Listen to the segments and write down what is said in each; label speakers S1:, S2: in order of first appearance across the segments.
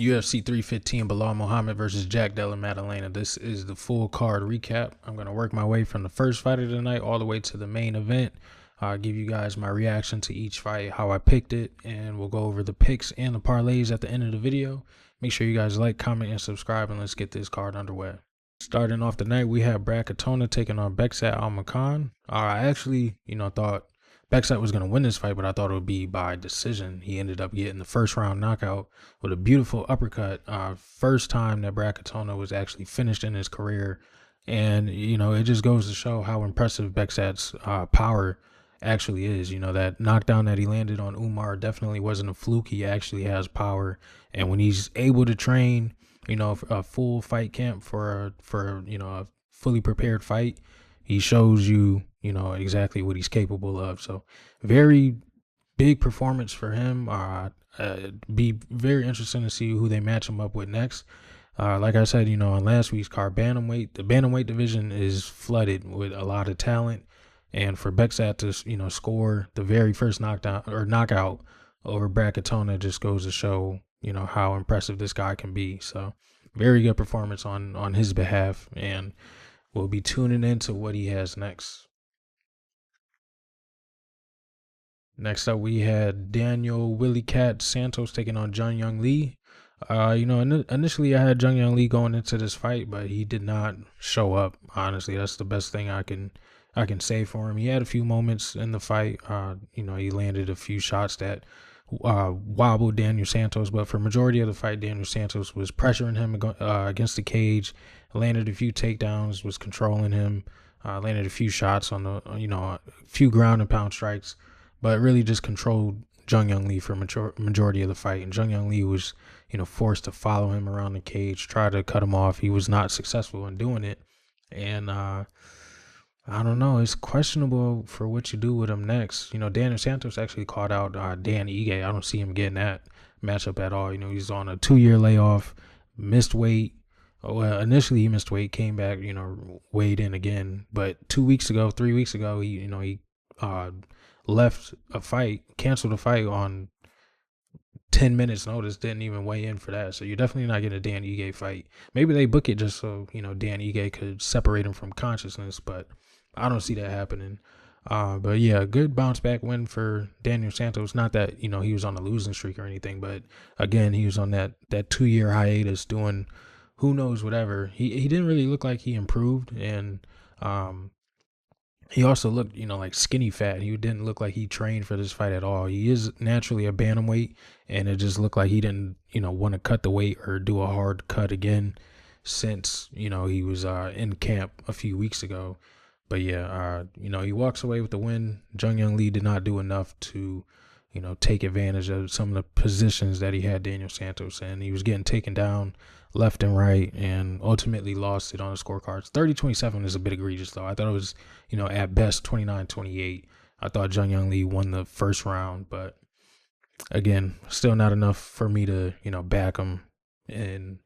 S1: UFC 315 Bilal Muhammad versus Jack Della Maddalena. This is the full card recap. I'm going to work my way from the first fight of the night all the way to the main event. Give you guys my reaction to each fight, how I picked it, and we'll go over the picks and the parlays at the end of the video. Make sure you guys like, comment, and subscribe, and let's get this card underway. Starting off the night, we have KATONA taking on ALMAKHAN. I actually, thought Beksat was going to win this fight, but I thought it would be by decision. He ended up getting the first round knockout with a beautiful uppercut. First time that KATONA was actually finished in his career. And, it just goes to show how impressive Beksat's power actually is. That knockdown that he landed on Umar definitely wasn't a fluke. He actually has power. And when he's able to train, a full fight camp for a fully prepared fight, he shows you, exactly what he's capable of. So very big performance for him. Be very interesting to see who they match him up with next. Like I said, on last week's card, bantamweight, the bantamweight division is flooded with a lot of talent. And for Beksat to, score the very first knockout over KATONA just goes to show, how impressive this guy can be. So very good performance on his behalf, and we'll be tuning into what he has next. Next up, we had Daniel Willie Cat Santos taking on Jung Young Lee. Initially I had Jung Young Lee going into this fight, but he did not show up. Honestly, that's the best thing I can say for him. He had a few moments in the fight. He landed a few shots that wobbled Daniel Santos, but for majority of the fight, Daniel Santos was pressuring him against the cage, landed a few takedowns, was controlling him, landed a few shots on the, a few ground and pound strikes, but really just controlled Jung Young Lee for majority of the fight. And Jung Young Lee was, forced to follow him around the cage, try to cut him off. He was not successful in doing it. And I don't know. It's questionable for what you do with him next. Daniel Santos actually called out Dan Ige. I don't see him getting that matchup at all. He's on a 2-year layoff, missed weight. Well, initially he missed weight, came back, weighed in again. But 3 weeks ago, he left a fight, canceled a fight on 10 minutes notice, didn't even weigh in for that. So you're definitely not getting a Dan Ige fight. Maybe they book it just so, Dan Ige could separate him from consciousness, but I don't see that happening. But yeah, good bounce back win for Daniel Santos. Not that, he was on a losing streak or anything, but again, he was on that 2-year hiatus doing who knows whatever. He didn't really look like he improved, and he also looked, like skinny fat. He didn't look like he trained for this fight at all. He is naturally a bantamweight, and it just looked like he didn't, want to cut the weight or do a hard cut again since, he was in camp a few weeks ago. But yeah, he walks away with the win. Jung Young Lee did not do enough to, take advantage of some of the positions that he had Daniel Santos in. He was getting taken down left and right, and ultimately lost it on the scorecards. 30-27 is a bit egregious, though. I thought it was, at best 29-28. I thought Jung Young Lee won the first round, but again, still not enough for me to, back him in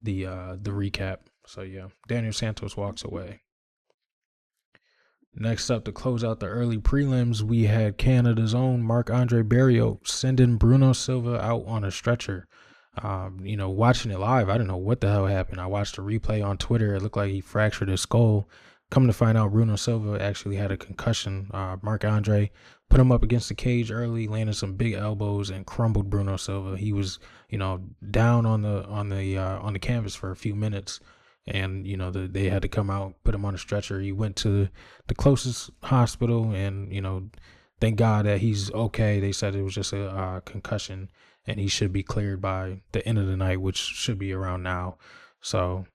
S1: the recap. So yeah, Daniel Santos walks away. Next up, to close out the early prelims, we had Canada's own Marc-Andre Barriault sending Bruno Silva out on a stretcher. Watching it live, I didn't know what the hell happened. I watched a replay on Twitter. It looked like he fractured his skull. Come to find out, Bruno Silva actually had a concussion. Marc-Andre put him up against the cage early, landed some big elbows, and crumbled Bruno Silva. He was, down on the canvas for a few minutes. And, they had to come out, put him on a stretcher. He went to the closest hospital, and, thank God that he's okay. They said it was just a concussion, and he should be cleared by the end of the night, which should be around now. So,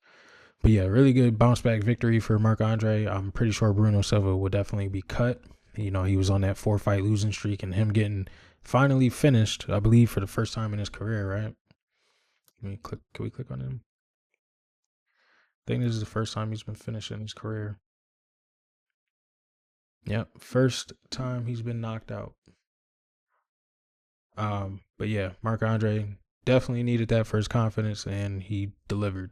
S1: but yeah, really good bounce back victory for Marc-Andre. I'm pretty sure Bruno Silva will definitely be cut. He was on that 4-fight losing streak, and him getting finally finished, I believe, for the first time in his career, right? Can we click on him? I think this is the first time he's been finished in his career. Yep, first time he's been knocked out. But yeah, Marc-Andre definitely needed that for his confidence, and he delivered.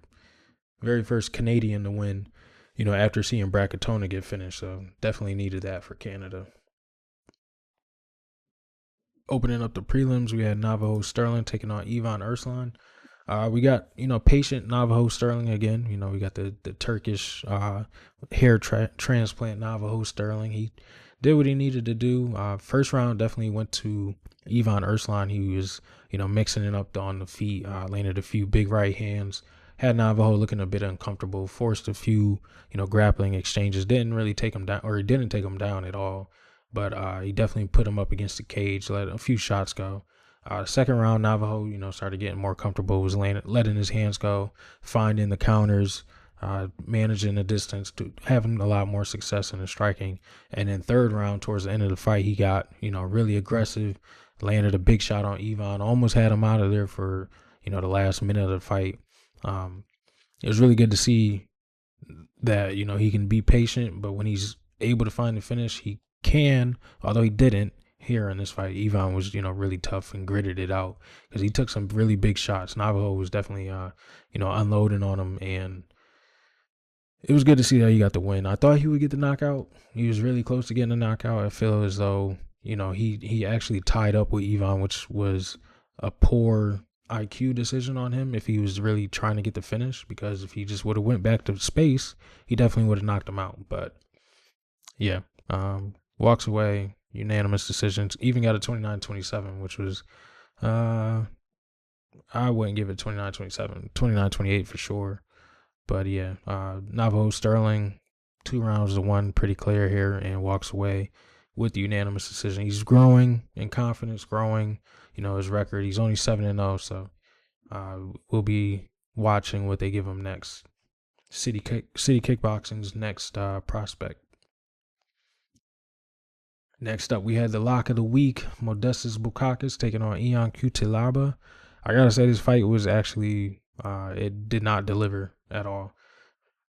S1: Very first Canadian to win, after seeing KATONA get finished. So definitely needed that for Canada. Opening up the prelims, we had Navajo Sterling taking on Ivan ERSLAN. We got, patient Navajo Sterling again. We got the Turkish hair transplant Navajo Sterling. He did what he needed to do. First round definitely went to Ivan ERSLAN. He was, mixing it up on the feet, landed a few big right hands. Had Navajo looking a bit uncomfortable, forced a few, grappling exchanges. Didn't really take him down, or he didn't take him down at all. But he definitely put him up against the cage, let a few shots go. Second round, Navajo, started getting more comfortable, was letting his hands go, finding the counters, managing the distance, having a lot more success in the striking. And then third round, towards the end of the fight, he got, really aggressive, landed a big shot on Ivan, almost had him out of there for, the last minute of the fight. It was really good to see that, he can be patient, but when he's able to find the finish, he can, although he didn't here in this fight. Ivan was, really tough and gritted it out because he took some really big shots. Navajo was definitely, unloading on him, and it was good to see that he got the win. I thought he would get the knockout. He was really close to getting a knockout. I feel as though, he actually tied up with Ivan, which was a poor IQ decision on him if he was really trying to get the finish, because if he just would have went back to space, he definitely would have knocked him out. But yeah, walks away, unanimous decisions, even got a 29-27, which was, I wouldn't give it 29-27, 29-28 for sure. But yeah, Navajo Sterling, 2 rounds to 1, pretty clear here, and walks away with the unanimous decision. He's growing in confidence, growing, his record. He's only 7-0, so we'll be watching what they give him next. City Kickboxing's next prospect. Next up, we had the lock of the week, Modestas Bukaskus taking on Ion CUTELABA. I gotta say, this fight was actually, it did not deliver at all.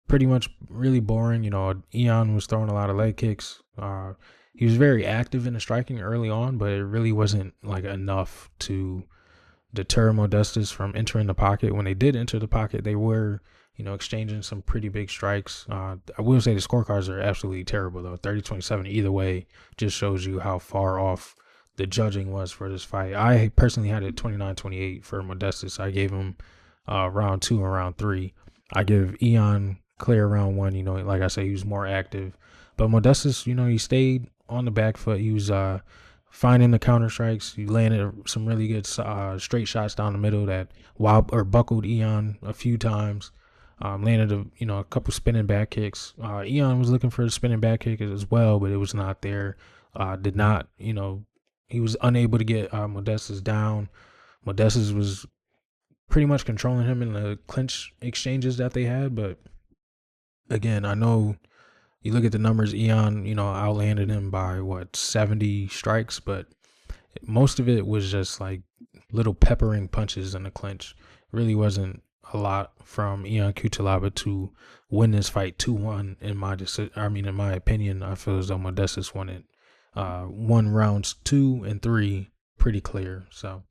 S1: Pretty much really boring. Ion was throwing a lot of leg kicks. He was very active in the striking early on, but it really wasn't like enough to deter Modestas from entering the pocket. When they did enter the pocket, they were, exchanging some pretty big strikes. I will say the scorecards are absolutely terrible, though. 30-27 either way just shows you how far off the judging was for this fight. I personally had it 29-28 for Modestas. I gave him round 2 and round 3. I give Ion clear round 1. Like I said, he was more active. But Modestas, he stayed on the back foot. He was finding the counter strikes. He landed some really good straight shots down the middle that buckled Ion a few times. Landed a couple spinning back kicks. Ion was looking for a spinning back kick as well, but it was not there. Did not, he was unable to get Modestas down. Modestas was pretty much controlling him in the clinch exchanges that they had. But again, I know you look at the numbers, Ion, outlanded him by 70 strikes, but most of it was just like little peppering punches in the clinch. It really wasn't a lot from Ion CUTELABA to win this fight 2-1 in my opinion. I feel as though Modestas won it. Won rounds 2 and 3 pretty clear. So,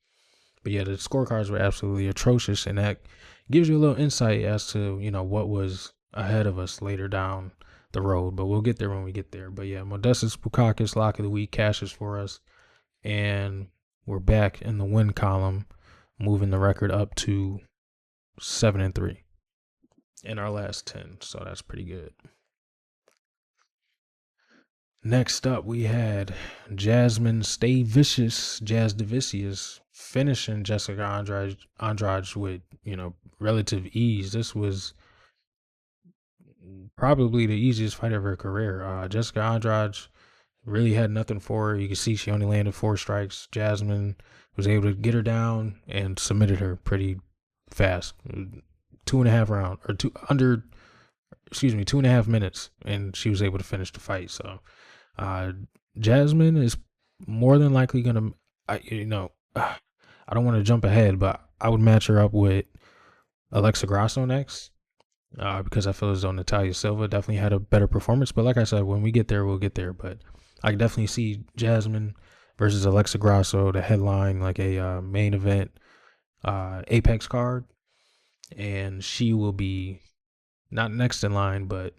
S1: but yeah, the scorecards were absolutely atrocious, and that gives you a little insight as to, what was ahead of us later down the road. But we'll get there when we get there. But yeah, Modestas Bukaskus lock of the week cashes for us, and we're back in the win column, moving the record up to 7-3 in our last 10, so that's pretty good. Next up, we had Jasmine Jasudavicius finishing Jessica Andrade with, relative ease. This was probably the easiest fight of her career. Jessica Andrade really had nothing for her. You can see she only landed 4 strikes. Jasmine was able to get her down and submitted her pretty fast. 2.5 rounds, or 2.5 minutes, and she was able to finish the fight. So Jasmine is more than likely gonna, I don't want to jump ahead, but I would match her up with Alexa Grasso next, because I feel as though Natalia Silva definitely had a better performance. But like I said, when we get there, we'll get there. But I can definitely see Jasmine versus Alexa Grasso, the headline, like a main event Apex card, and she will be not next in line, but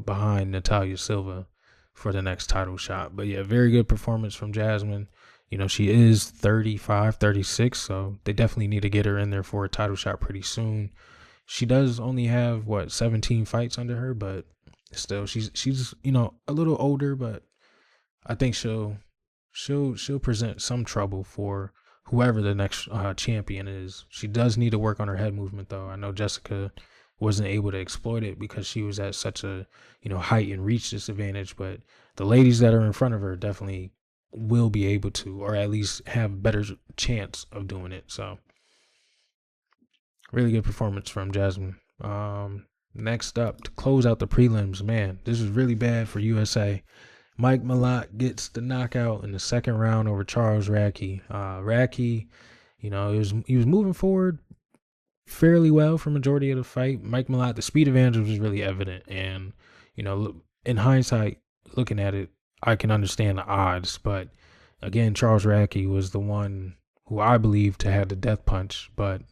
S1: behind Natalia Silva for the next title shot. But yeah, very good performance from Jasmine. You know, she is 35, 36, so they definitely need to get her in there for a title shot pretty soon. She does only have what 17 fights under her, but still she's you know, a little older, but I think she'll present some trouble for whoever the next champion is. She does need to work on her head movement though. I know Jessica wasn't able to exploit it because she was at such a, you know, height and reach disadvantage, but the ladies that are in front of her definitely will be able to, or at least have better chance of doing it. So really good performance from Jasmine. Next up, to close out the prelims, man, this is really bad for USA. Mike Malott gets the knockout in the second round over Charles Radtke. Radtke, you know, he was moving forward fairly well for majority of the fight. Mike Malott, the speed advantage was really evident, and you know, in hindsight, looking at it, I can understand the odds. But again, Charles Radtke was the one who I believe to have the death punch, but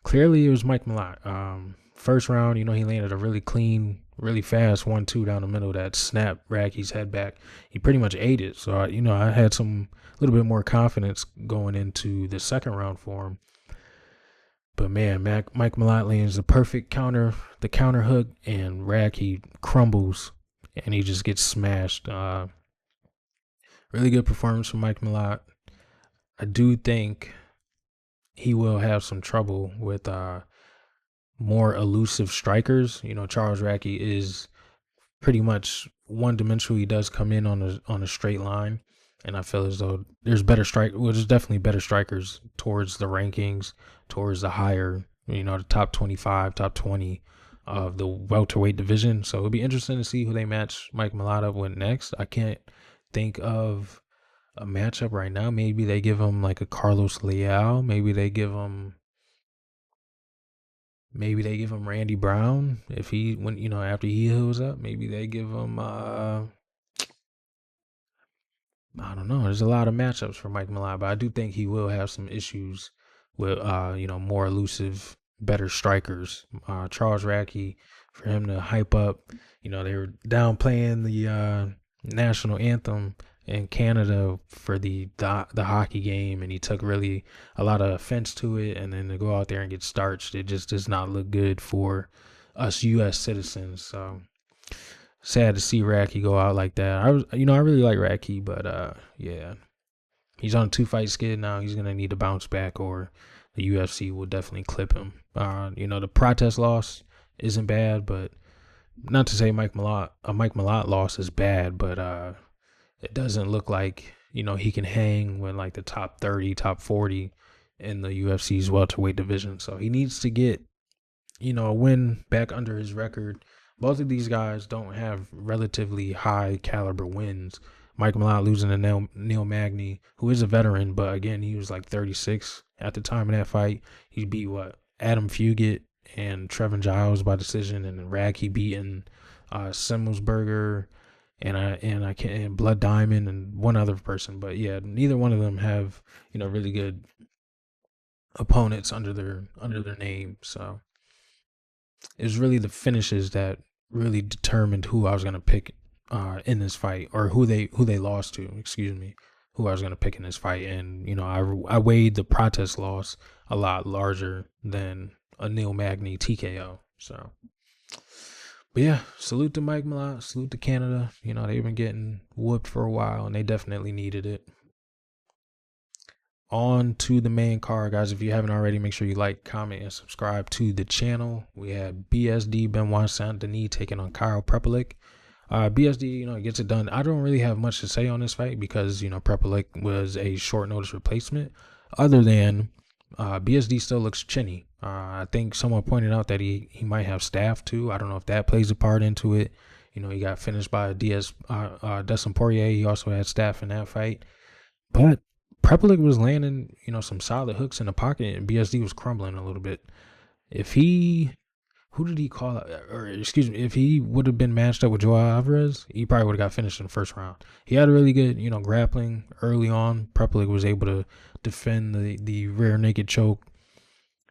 S1: clearly it was Mike Malott. First round, you know, he landed a really clean, really fast 1-2 down the middle that snapped Radtke's head back. He pretty much ate it. So, you know, I had a little bit more confidence going into the second round for him. But man, Mike Malott lands the perfect counter hook, and Radtke crumbles, and he just gets smashed. Really good performance from Mike Malott. I do think he will have some trouble with more elusive strikers. You know, Charles Radtke is pretty much one-dimensional. He does come in on a straight line, and I feel as though there's definitely better strikers towards the rankings, towards the higher, you know, the top 25, top 20 of the welterweight division. So it'll be interesting to see who they match Mike Malott up with next. I can't think of a matchup right now. Maybe they give him like a Carlos Leal. Maybe they give him Randy Brown if he, when, you know, after he heals up. Maybe they give him I don't know. There's a lot of matchups for Mike Malott, but I do think he will have some issues with you know, more elusive, better strikers. Charles Radtke, for him to hype up, you know, they were downplaying the national anthem in Canada for the hockey game, and he took really a lot of offense to it, and then to go out there and get starched, it just does not look good for us US citizens. So sad to see Radtke go out like that. I really like Radtke, but yeah, he's on a 2-fight skid now. He's gonna need to bounce back, or the UFC will definitely clip him. You know, the protest loss isn't bad, but not to say Mike Malott loss is bad, but it doesn't look like, you know, he can hang with like the top 30, top 40 in the UFC's welterweight division. So he needs to get, you know, a win back under his record. Both of these guys don't have relatively high caliber wins. Mike Malott losing to Neil Magny, who is a veteran, but again, he was like 36 at the time of that fight. He beat Adam Fugit and Trevin Giles by decision, and Radtke beating Simmelsberger and Blood Diamond and one other person. But yeah, neither one of them have, you know, really good opponents under their name. So it was really the finishes that really determined who I was gonna pick in this fight, or who they lost to. Excuse me, who I was gonna pick in this fight. And you know, I weighed the protest loss a lot larger than a Neil Magny TKO. So, but yeah, salute to Mike Malott, salute to Canada. You know, they've been getting whooped for a while, and they definitely needed it. On to the main card, guys. If you haven't already, make sure you like, comment, and subscribe to the channel. We had BSD Benoit Saint-Denis taking on Kyle Prepolec. BSD, you know, gets it done. I don't really have much to say on this fight because, you know, Prepolec was a short notice replacement. Other than BSD still looks chinny. I think someone pointed out that he might have staph too. I don't know if that plays a part into it. You know, he got finished by Dustin Poirier. He also had staph in that fight. But Prepolec was landing, you know, some solid hooks in the pocket, and BSD was crumbling a little bit. If he would have been matched up with Joao Alvarez, he probably would have got finished in the first round. He had a really good, you know, grappling early on. Prepolec was able to defend the rear naked choke,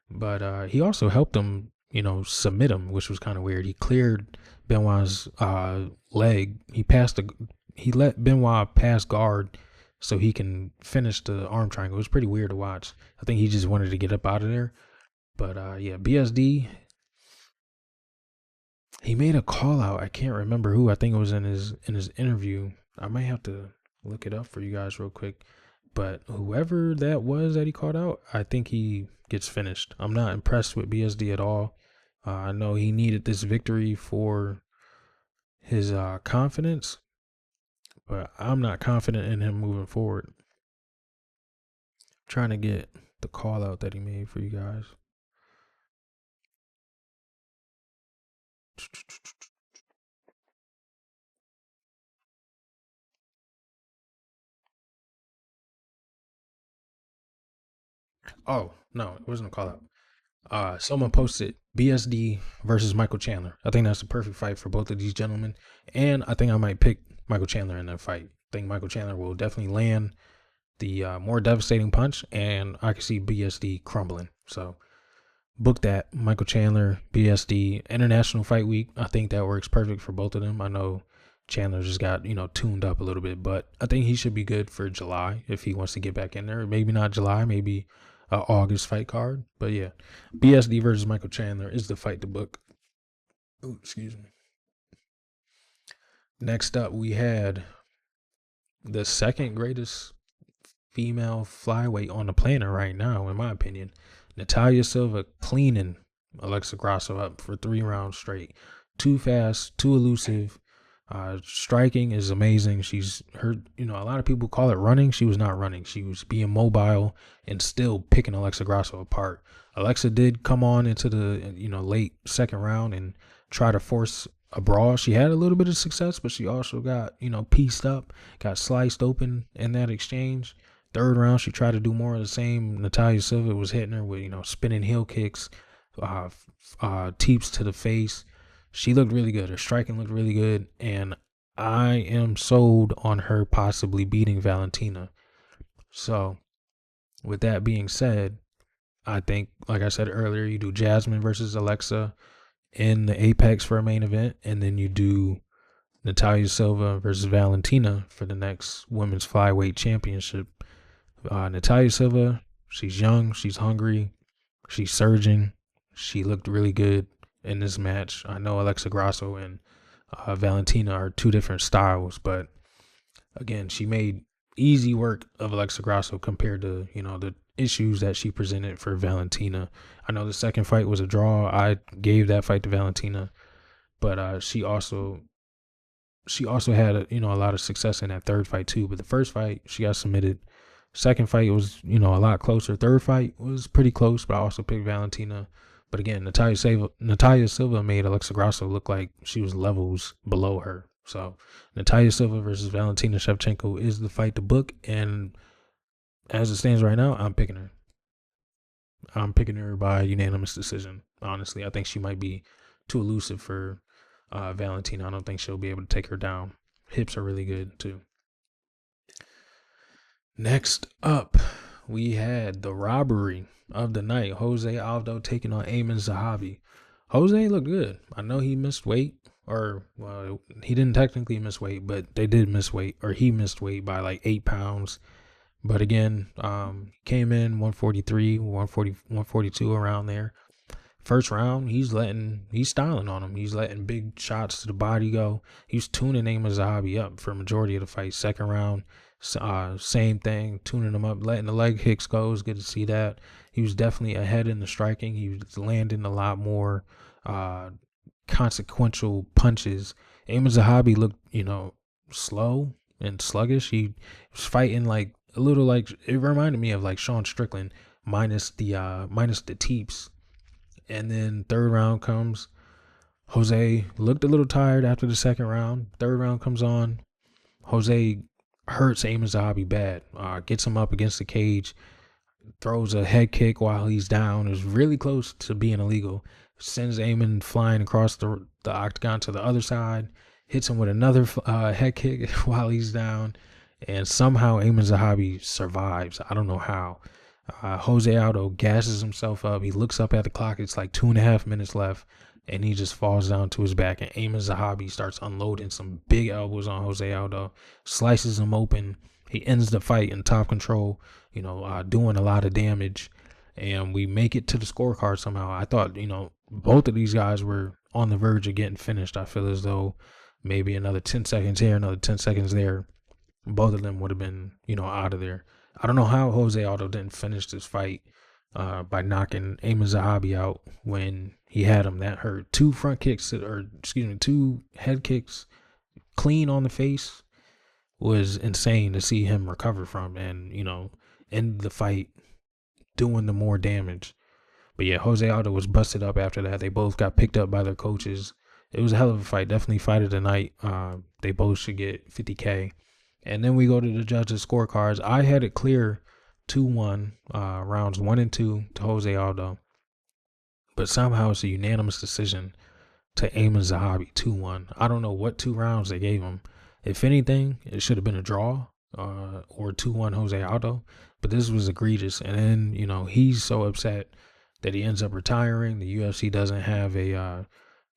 S1: but he also helped him, you know, submit him, which was kind of weird. He cleared Benoit's leg. He let Benoit pass guard, so he can finish the arm triangle. It was pretty weird to watch. I think he just wanted to get up out of there. But yeah, BSD, he made a call out. I can't remember who. I think it was in his interview. I might have to look it up for you guys real quick. But whoever that was that he called out, I think he gets finished. I'm not impressed with BSD at all. I know he needed this victory for his confidence, but I'm not confident in him moving forward. I'm trying to get the call out that he made for you guys. Oh, no, it wasn't a call out. Someone posted BSD versus Michael Chandler. I think that's the perfect fight for both of these gentlemen. And I think I might pick Michael Chandler in that fight. I think Michael Chandler will definitely land the more devastating punch, and I can see BSD crumbling. So book that. Michael Chandler, BSD, International Fight Week. I think that works perfect for both of them. I know Chandler just got, tuned up a little bit, but I think he should be good for July if he wants to get back in there. Maybe not July, maybe August fight card. But yeah, BSD versus Michael Chandler is the fight to book. Ooh, excuse me. Next up, we had the second greatest female flyweight on the planet right now, in my opinion. Natalia Silva cleaning Alexa Grasso up for 3 rounds straight. Too fast, too elusive. Striking is amazing. She's her, a lot of people call it running. She was not running. She was being mobile and still picking Alexa Grasso apart. Alexa did come on into the, late second round and try to force a brawl. She had a little bit of success, but she also got, pieced up, got sliced open in that exchange. Third round, she tried to do more of the same. Natalia Silva was hitting her with, spinning heel kicks, teeps to the face. She looked really good. Her striking looked really good. And I am sold on her possibly beating Valentina. So with that being said, I think, like I said earlier, you do Jasmine versus Alexa in the Apex for a main event. And then you do Natalia Silva versus Valentina for the next women's flyweight championship. Natalia Silva, she's young, she's hungry, she's surging. She looked really good in this match. I know Alexa Grasso and Valentina are 2 different styles, but again, she made easy work of Alexa Grasso compared to, the issues that she presented for Valentina. I know the second fight was a draw. I gave that fight to Valentina, but she also had a lot of success in that third fight too. But the first fight, she got submitted. Second fight was, a lot closer. Third fight was pretty close, but I also picked Valentina. But again, Natalia Silva made Alexa Grasso look like she was levels below her. So Natalia Silva versus Valentina Shevchenko is the fight to book. And as it stands right now, I'm picking her. I'm picking her by unanimous decision. Honestly, I think she might be too elusive for Valentina. I don't think she'll be able to take her down. Hips are really good too. Next up, we had the robbery of the night. Jose Aldo taking on Amin Zahabi. Jose looked good. I know he missed weight, or well, he didn't technically miss weight, but they did miss weight, or he missed weight by like 8 pounds. But again, came in 143, 140, 142 around there. First round, he's styling on him. He's letting big shots to the body go. He's tuning Amin Zahabi up for a majority of the fight. Second round, same thing, tuning him up, letting the leg kicks go. It was good to see that. He was definitely ahead in the striking. He was landing a lot more consequential punches. Amin Zahabi looked, slow and sluggish. He was fighting like a little like, it reminded me of like Sean Strickland minus the teeps. And then third round comes. Jose looked a little tired after the second round. Third round comes on. Jose hurts Amin Zahabi bad. Gets him up against the cage. Throws a head kick while he's down. It was really close to being illegal. Sends Amin flying across the octagon to the other side. Hits him with another head kick while he's down. And somehow Amin Zahabi survives. I don't know how. Jose Aldo gasses himself up. He looks up at the clock. It's like 2.5 minutes left. And he just falls down to his back. And Amin Zahabi starts unloading some big elbows on Jose Aldo. Slices him open. He ends the fight in top control, doing a lot of damage, and we make it to the scorecard somehow. I thought, both of these guys were on the verge of getting finished. I feel as though maybe another 10 seconds here, another 10 seconds there, both of them would have been, out of there. I don't know how Jose Aldo didn't finish this fight by knocking Amin Zahabi out when he had him that hurt. Two head kicks clean on the face was insane to see him recover from and, end the fight doing the more damage. But yeah, Jose Aldo was busted up after that. They both got picked up by their coaches. It was a hell of a fight. Definitely fight of the night. They both should get $50K. And then we go to the judges' scorecards. I had it clear 2-1, rounds 1 and 2 to Jose Aldo. But somehow it's a unanimous decision to Amin Zahabi, 2-1. I don't know what 2 rounds they gave him. If anything, it should have been a draw or 2-1 Jose Aldo. But this was egregious. And then, he's so upset that he ends up retiring. The UFC doesn't have a,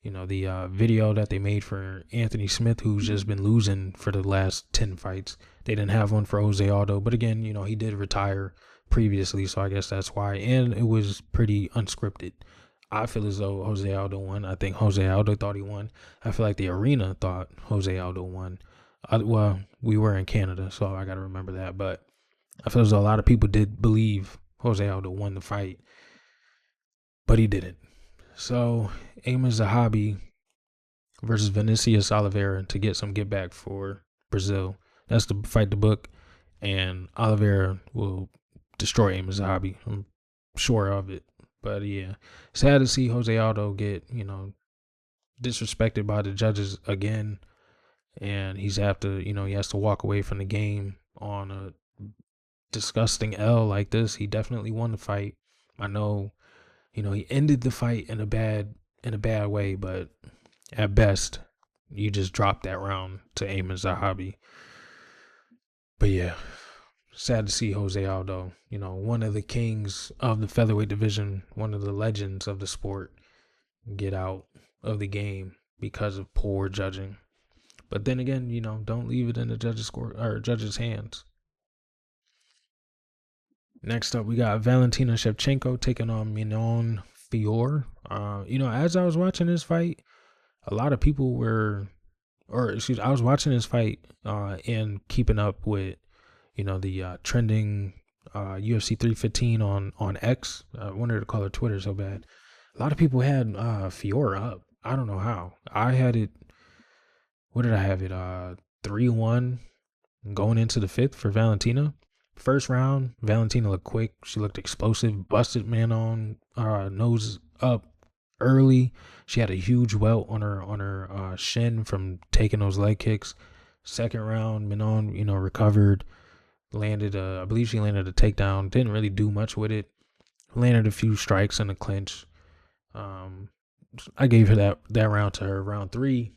S1: the video that they made for Anthony Smith, who's just been losing for the last 10 fights. They didn't have one for Jose Aldo. But again, he did retire previously, so I guess that's why. And it was pretty unscripted. I feel as though Jose Aldo won. I think Jose Aldo thought he won. I feel like the arena thought Jose Aldo won. Well, we were in Canada, so I got to remember that. But I feel as though a lot of people did believe Jose Aldo won the fight, but he didn't. So Amin Zahabi versus Vinicius Oliveira to get some get back for Brazil. That's the fight to book, and Oliveira will destroy Amin Zahabi. I'm sure of it. But yeah, sad to see Jose Aldo get, disrespected by the judges again. And he has to walk away from the game on a disgusting L like this. He definitely won the fight. I know, he ended the fight in a bad way, but at best, you just dropped that round to Amin Zahabi. But yeah, sad to see Jose Aldo, one of the kings of the featherweight division, one of the legends of the sport, get out of the game because of poor judging. But then again, don't leave it in the judges' hands. Next up, we got Valentina Shevchenko taking on Manon Fiorot. As I was watching this fight, a lot of people I was watching this fight and keeping up with, the trending UFC 315 on X. I wanted to call her Twitter so bad. A lot of people had Fiorot up. I don't know how. I had it. What did I have it? 3-1 going into the 5th for Valentina. First round, Valentina looked quick. She looked explosive. Busted Manon nose up early. She had a huge welt on her shin from taking those leg kicks. Second round, Manon, recovered. I believe she landed a takedown. Didn't really do much with it. Landed a few strikes in the clinch. I gave her that round to her. Round 3,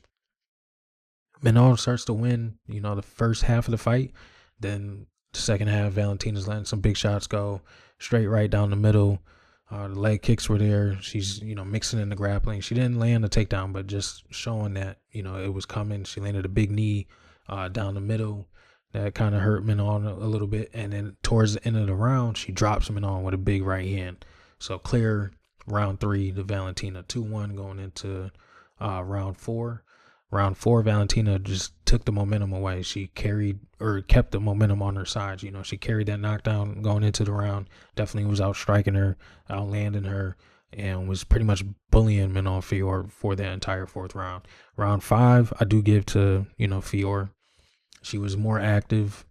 S1: Manon starts to win, the first half of the fight. Then the second half, Valentina's letting some big shots go straight right down the middle. The leg kicks were there. She's, mixing in the grappling. She didn't land a takedown, but just showing that, it was coming. She landed a big knee down the middle. That kind of hurt Manon a little bit. And then towards the end of the round, she drops Manon with a big right hand. So clear round 3 to Valentina. 2-1 going into round 4. Round 4, Valentina just took the momentum away. She kept the momentum on her side. She carried that knockdown going into the round. Definitely was out striking her, out landing her, and was pretty much bullying Manon Fiorot for that entire 4th round. Round 5, I do give to, Fiorot. She was more active.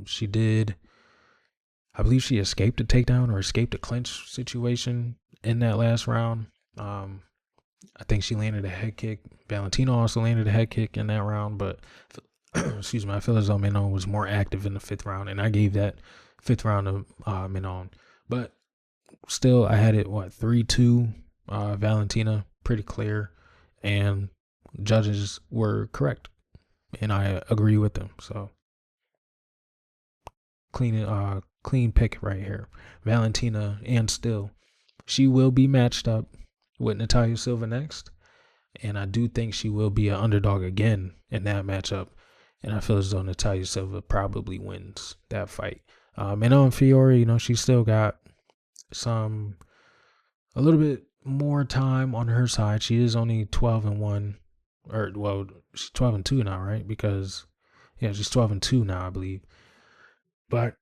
S1: She did, I believe she escaped a takedown or escaped a clinch situation in that last round. I think she landed a head kick. Valentina also landed a head kick in that round, but excuse me, I feel as though Manon was more active in the 5th round, and I gave that 5th round to Manon. But still, I had it 3-2 Valentina, pretty clear, and judges were correct, and I agree with them. So clean pick right here, Valentina, and still she will be matched up with Natalia Silva next, and I do think she will be an underdog again in that matchup. And I feel as though Natalia Silva probably wins that fight. And on Fiore, she still got a little bit more time on her side. She is only 12-1, or well, she's 12-2 now, right? Because she's 12-2 now, I believe. But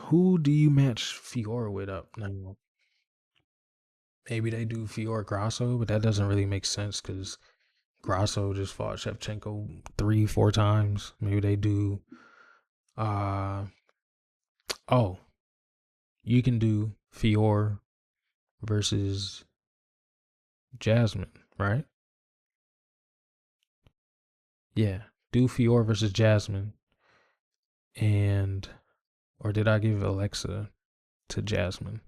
S1: who do you match Fiore with up now? Maybe they do Fiore Grasso, but that doesn't really make sense because Grasso just fought Shevchenko 3-4 times. Maybe they do. Oh, you can do Fiore versus Jasmine, right? Yeah, do Fiore versus Jasmine, or did I give Alexa to Jasmine?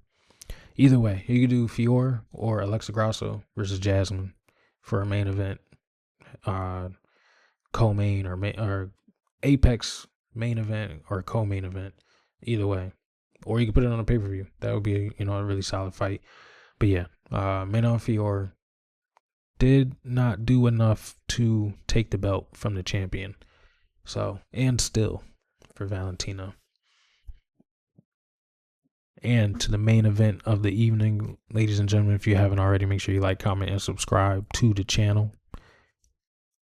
S1: Either way, you could do Fiore or Alexa Grasso versus Jasmine for a main event, co-main or Apex main event or co-main event. Either way, or you can put it on a pay-per-view. That would be a really solid fight. But yeah, Manon Fiore did not do enough to take the belt from the champion. So, and still for Valentina. And to the main event of the evening, ladies and gentlemen, if you haven't already, make sure you like, comment, and subscribe to the channel.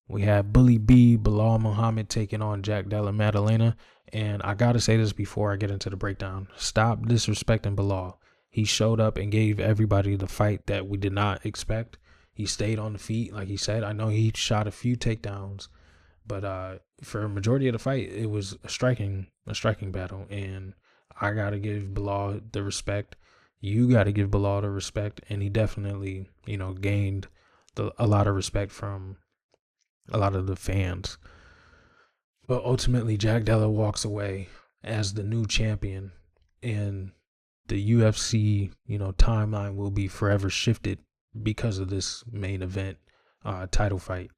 S1: We have Bully B, Belal Muhammad taking on Jack Della Maddalena. And I got to say this before I get into the breakdown. Stop disrespecting Belal. He showed up and gave everybody the fight that we did not expect. He stayed on the feet, like he said. I know he shot a few takedowns, but for a majority of the fight, it was a striking battle. And I got to give Belal the respect. You got to give Belal the respect. And he definitely, gained a lot of respect from a lot of the fans. But ultimately, Jack Della walks away as the new champion, and the UFC, timeline will be forever shifted because of this main event title fight.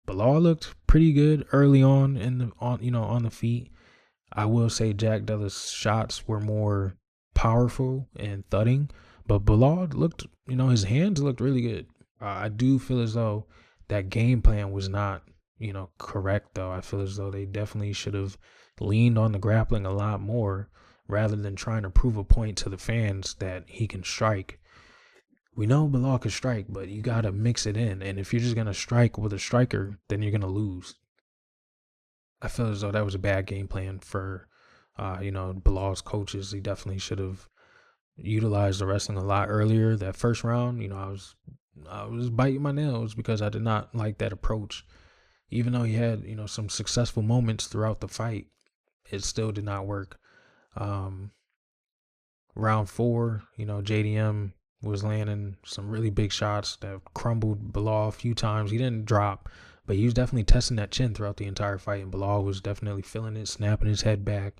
S1: Belal looked pretty good early on on the feet. I will say Jack Della's shots were more powerful and thudding, but Belal looked, his hands looked really good. I do feel as though that game plan was not, correct though. I feel as though they definitely should have leaned on the grappling a lot more rather than trying to prove a point to the fans that he can strike. We know Belal can strike, but you got to mix it in. And if you're just going to strike with a striker, then you're going to lose. I feel as though that was a bad game plan for, Belal's coaches. He definitely should have utilized the wrestling a lot earlier. That first round, I was biting my nails because I did not like that approach. Even though he had, some successful moments throughout the fight, it still did not work. Round 4, JDM was landing some really big shots that crumbled Belal a few times. He didn't drop, but he was definitely testing that chin throughout the entire fight, and Belal was definitely feeling it, snapping his head back.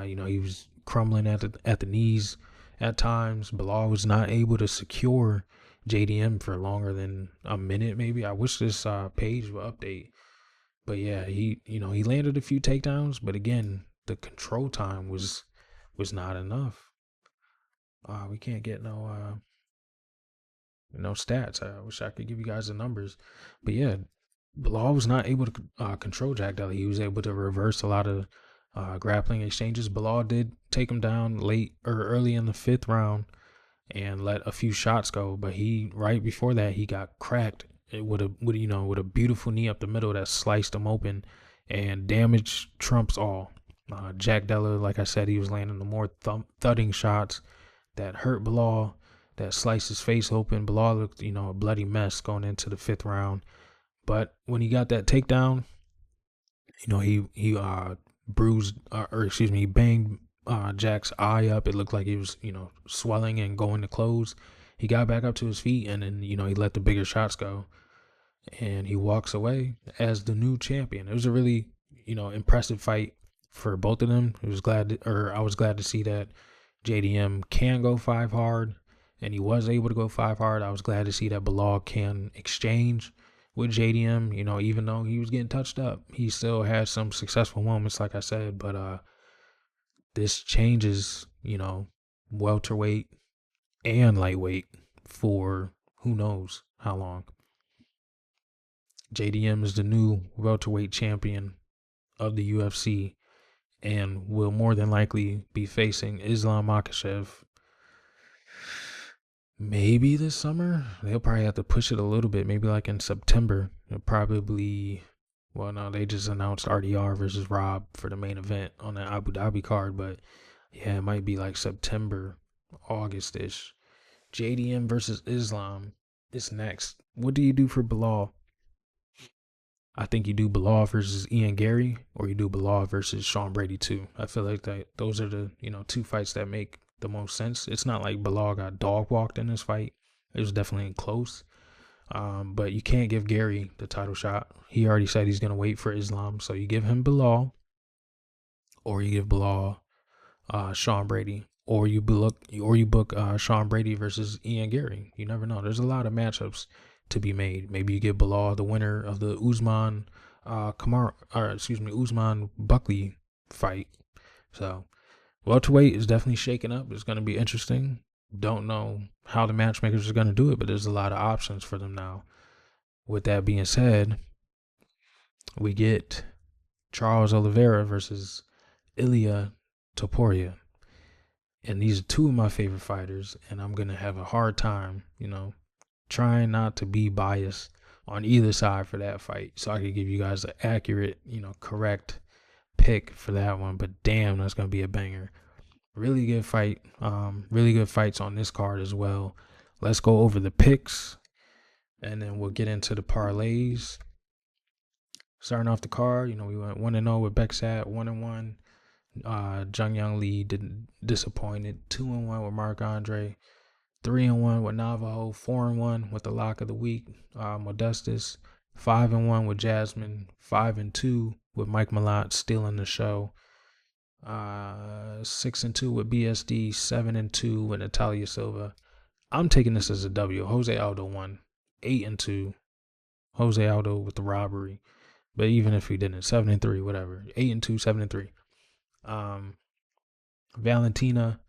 S1: He was crumbling at the knees at times. Belal was not able to secure JDM for longer than a minute, maybe. I wish this page would update. But yeah, he landed a few takedowns, but again, the control time was not enough. We can't get no stats. I wish I could give you guys the numbers, but yeah, Belal was not able to control Jack Della. He was able to reverse a lot of grappling exchanges. Belal did take him down late or early in the 5th round and let a few shots go, but right before that he got cracked with a beautiful knee up the middle that sliced him open, and damage trumps all. Jack Della, like I said, he was landing the more thudding shots that hurt Belal, that sliced his face open. Belal looked, a bloody mess going into the 5th round. But when he got that takedown, he bruised, he banged Jack's eye up. It looked like he was, swelling and going to close. He got back up to his feet, and then, he let the bigger shots go. And he walks away as the new champion. It was a really, impressive fight for both of them. I was glad to see that JDM can go 5 hard, and he was able to go 5 hard. I was glad to see that Belal can exchange with JDM. Even though he was getting touched up, he still had some successful moments, like I said. But this changes, welterweight and lightweight for who knows how long. JDM is the new welterweight champion of the UFC and will more than likely be facing Islam Makhachev maybe this summer. They'll probably have to push it a little bit, maybe like in September. They'll probably, well, no, they just announced RDR versus Rob for the main event on the Abu Dhabi card, but yeah, it might be like September, August-ish. JDM versus Islam is next. What do you do for Bilal? I think you do Bilal versus Ian Gary, or you do Bilal versus Sean Brady too. I feel like that those are the, you know, two fights that make the most sense. It's not like Bilal got dog walked in this fight. It was definitely close. But you can't give Gary the title shot. He already said he's gonna wait for Islam. So you give him Bilal, or you give Bilal Sean Brady, or you book Sean Brady versus Ian Gary. You never know. There's a lot of matchups to be made. Maybe you give Bilal the winner of the Usman Usman Buckley fight. So welterweight is definitely shaking up. It's going to be interesting. Don't know how the matchmakers are going to do it, but there's a lot of options for them now. With that being said, we get Charles Oliveira versus Ilia Topuria. And these are two of my favorite fighters, and I'm going to have a hard time, you know, trying not to be biased on either side for that fight, so I could give you guys an accurate, you know, correct pick for that one. But damn, that's going to be a banger. Really good fight. Really good fights on this card as well. Let's go over the picks, and then we'll get into the parlays. Starting off the card, you know, we went 1-0 with Beksat, 1-1. Jung Young Lee didn't disappointed. 2-1 with Mark Andre, 3-1 with Navajo, 4-1 with the lock of the week, Modestus, 5-1 with Jasmine, 5-2 with Mike Malott stealing the show, 6-2 with BSD, 7-2 with Natalia Silva. I'm taking this as a W. Jose Aldo won, 8-2. Jose Aldo with the robbery, but even if he didn't, 7-3, whatever. 8-2, 7-3. Valentina,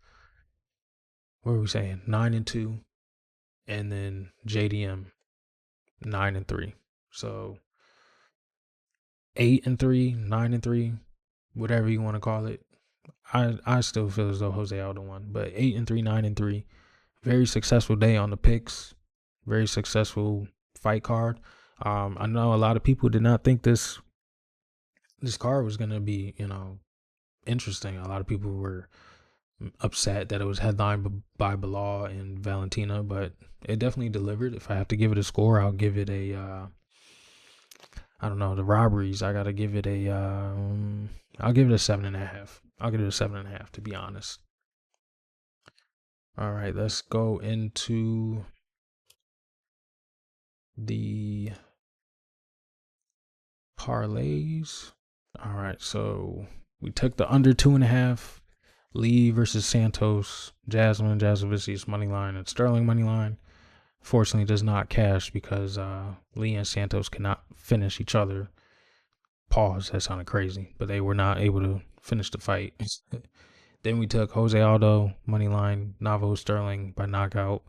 S1: what are we saying? 9-2, and then JDM 9-3. So 8-3, 9-3, whatever you want to call it. I still feel as though Jose Aldo won, but 8-3, 9-3. Very successful day on the picks. Very successful fight card. I know a lot of people did not think this card was gonna be, you know, interesting. A lot of people were upset that it was headlined by Bilal and Valentina, but it definitely delivered. If I have to give it a score, I'll give it a I don't know, the robberies, I gotta give it a I'll give it a 7.5. I'll give it a 7.5, to be honest. All right, let's go into the parlays. All right, so we took the under 2.5. Lee versus Santos, Jasudavicius money line, and Sterling money line. Fortunately, does not cash because Lee and Santos cannot finish each other. Pause. That sounded crazy, but they were not able to finish the fight. Then we took Jose Aldo money line, Navajo Sterling by knockout,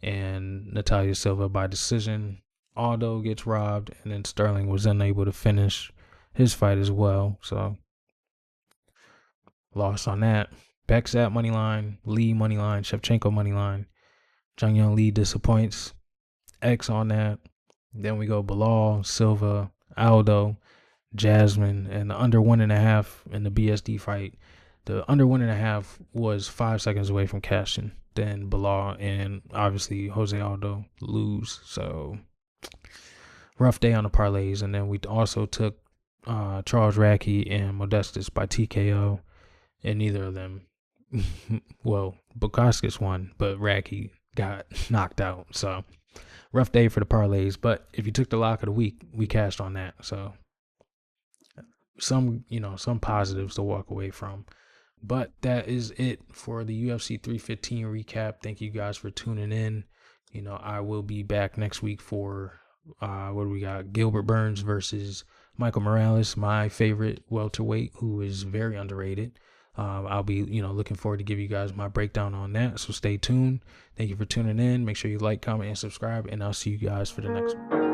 S1: and Natalia Silva by decision. Aldo gets robbed, and then Sterling was unable to finish his fight as well. So lost on that. Beksat money line, Lee money line, Shevchenko money line. Jung Young Lee disappoints. X on that. Then we go Bilal, Silva, Aldo, Jasmine, and the under 1.5 in the BSD fight. The under 1.5 was 5 seconds away from cashing. Then Bilal and obviously Jose Aldo lose. So rough day on the parlays. And then we also took Charles Radtke and Modestus by TKO. And neither of them, well, BUKASKUS won, but Radtke got knocked out. So rough day for the parlays. But if you took the lock of the week, we cashed on that. So some positives to walk away from. But that is it for the UFC 315 recap. Thank you guys for tuning in. You know, I will be back next week for what do we got? Gilbert Burns versus Michael Morales, my favorite welterweight, who is very underrated. I'll be, looking forward to give you guys my breakdown on that. So stay tuned. Thank you for tuning in. Make sure you like, comment, and subscribe, and I'll see you guys for the next one.